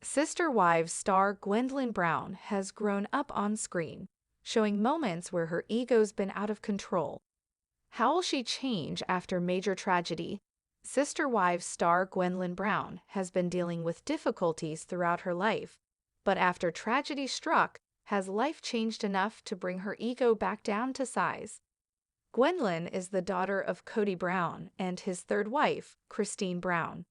Sister Wives star Gwendlyn Brown has grown up on screen, showing moments where her ego's been out of control. How will she change after major tragedy? Sister Wives star Gwendlyn Brown has been dealing with difficulties throughout her life, but after tragedy struck, has life changed enough to bring her ego back down to size? Gwendlyn is the daughter of Cody Brown and his third wife, Christine Brown.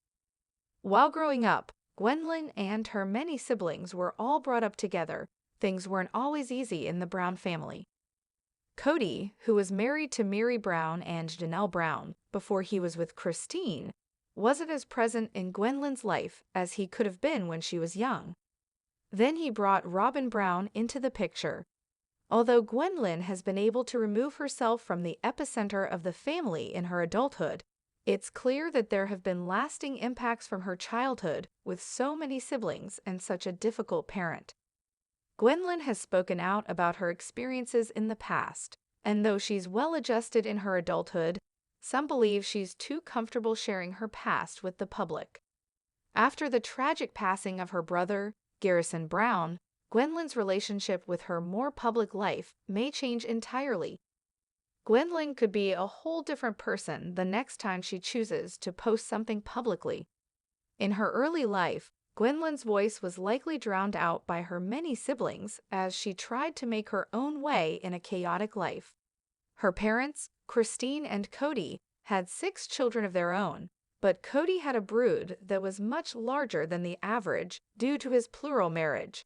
While growing up, Gwendlyn and her many siblings were all brought up together. Things weren't always easy in the Brown family. Cody, who was married to Mary Brown and Janelle Brown before he was with Christine, wasn't as present in Gwendlyn's life as he could have been when she was young. Then he brought Robin Brown into the picture. Although Gwendlyn has been able to remove herself from the epicenter of the family in her adulthood, it's clear that there have been lasting impacts from her childhood with so many siblings and such a difficult parent. Gwendlyn has spoken out about her experiences in the past, and though she's well adjusted in her adulthood, some believe she's too comfortable sharing her past with the public. After the tragic passing of her brother, Garrison Brown, Gwendlyn's relationship with her more public life may change entirely. Gwendlyn could be a whole different person the next time she chooses to post something publicly. In her early life, Gwendlyn's voice was likely drowned out by her many siblings as she tried to make her own way in a chaotic life. Her parents, Christine and Cody, had 6 children of their own, but Cody had a brood that was much larger than the average due to his plural marriage.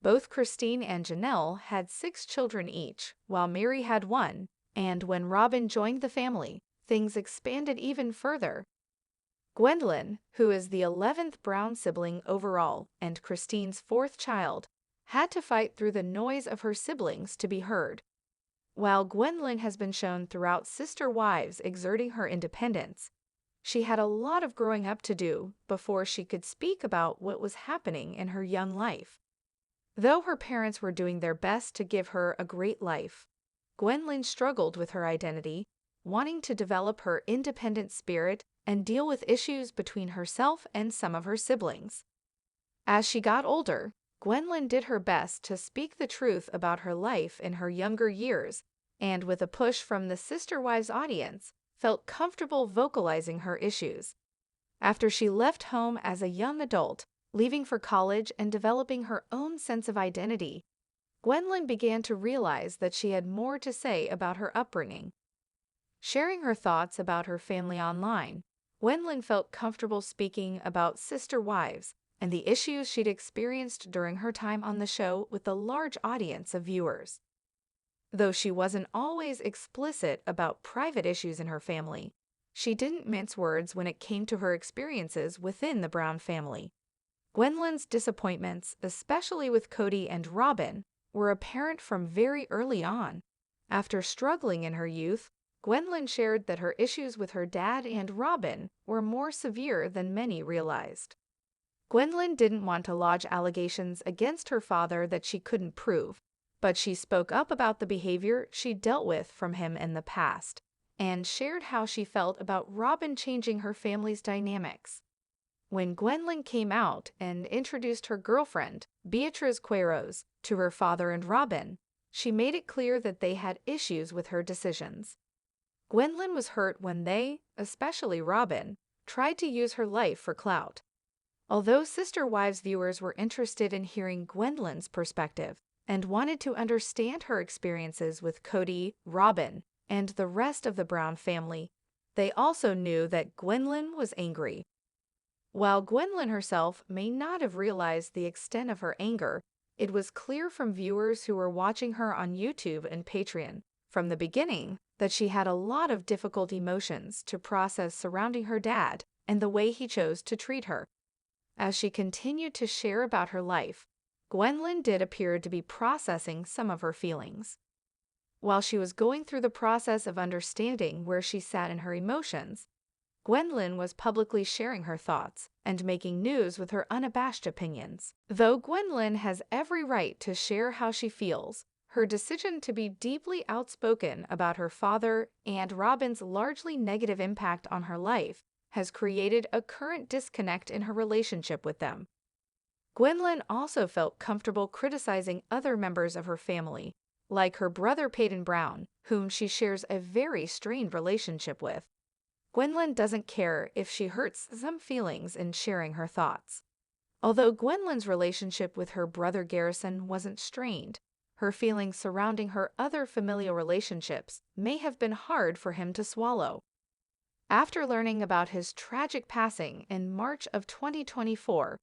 Both Christine and Janelle had 6 children each, while Mary had 1, and when Robin joined the family, things expanded even further. Gwendlyn, who is the 11th Brown sibling overall and Christine's 4th child, had to fight through the noise of her siblings to be heard. While Gwendlyn has been shown throughout Sister Wives exerting her independence, she had a lot of growing up to do before she could speak about what was happening in her young life. Though her parents were doing their best to give her a great life, Gwendlyn struggled with her identity, wanting to develop her independent spirit and deal with issues between herself and some of her siblings. As she got older, Gwendlyn did her best to speak the truth about her life in her younger years, and with a push from the Sister Wives audience, felt comfortable vocalizing her issues. After she left home as a young adult, leaving for college and developing her own sense of identity, Gwendlyn began to realize that she had more to say about her upbringing. Sharing her thoughts about her family online, Gwendlyn felt comfortable speaking about Sister Wives and the issues she'd experienced during her time on the show with a large audience of viewers. Though she wasn't always explicit about private issues in her family, she didn't mince words when it came to her experiences within the Brown family. Gwendlyn's disappointments, especially with Cody and Robin, were apparent from very early on. After struggling in her youth, Gwendlyn shared that her issues with her dad and Robin were more severe than many realized. Gwendlyn didn't want to lodge allegations against her father that she couldn't prove, but she spoke up about the behavior she dealt with from him in the past, and shared how she felt about Robin changing her family's dynamics. When Gwendlyn came out and introduced her girlfriend, Beatriz Queiroz, to her father and Robin, she made it clear that they had issues with her decisions. Gwendlyn was hurt when they, especially Robin, tried to use her life for clout. Although Sister Wives viewers were interested in hearing Gwendlyn's perspective and wanted to understand her experiences with Cody, Robin, and the rest of the Brown family, they also knew that Gwendlyn was angry. While Gwendlyn herself may not have realized the extent of her anger, it was clear from viewers who were watching her on YouTube and Patreon from the beginning that she had a lot of difficult emotions to process surrounding her dad and the way he chose to treat her. As she continued to share about her life, Gwendlyn did appear to be processing some of her feelings. While she was going through the process of understanding where she sat in her emotions, Gwendlyn was publicly sharing her thoughts and making news with her unabashed opinions. Though Gwendlyn has every right to share how she feels, her decision to be deeply outspoken about her father and Robin's largely negative impact on her life has created a current disconnect in her relationship with them. Gwendlyn also felt comfortable criticizing other members of her family, like her brother Peyton Brown, whom she shares a very strained relationship with. Gwendlyn doesn't care if she hurts some feelings in sharing her thoughts. Although Gwendlyn's relationship with her brother Garrison wasn't strained, her feelings surrounding her other familial relationships may have been hard for him to swallow. After learning about his tragic passing in March of 2024,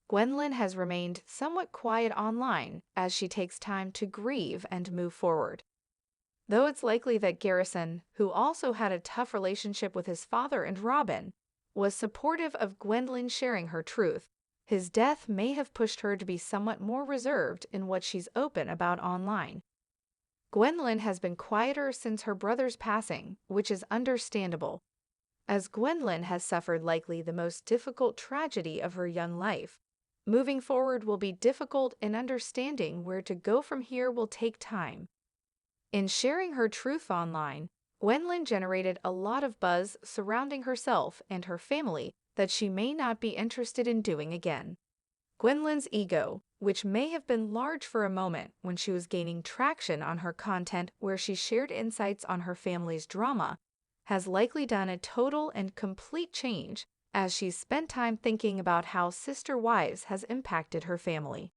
Gwendlyn has remained somewhat quiet online as she takes time to grieve and move forward. Though it's likely that Garrison, who also had a tough relationship with his father and Robin, was supportive of Gwendlyn sharing her truth, his death may have pushed her to be somewhat more reserved in what she's open about online. Gwendlyn has been quieter since her brother's passing, which is understandable, as Gwendlyn has suffered likely the most difficult tragedy of her young life. Moving forward will be difficult, and understanding where to go from here will take time. In sharing her truth online, Gwendlyn generated a lot of buzz surrounding herself and her family that she may not be interested in doing again. Gwendlyn's ego, which may have been large for a moment when she was gaining traction on her content where she shared insights on her family's drama, has likely done a total and complete change as she's spent time thinking about how Sister Wives has impacted her family.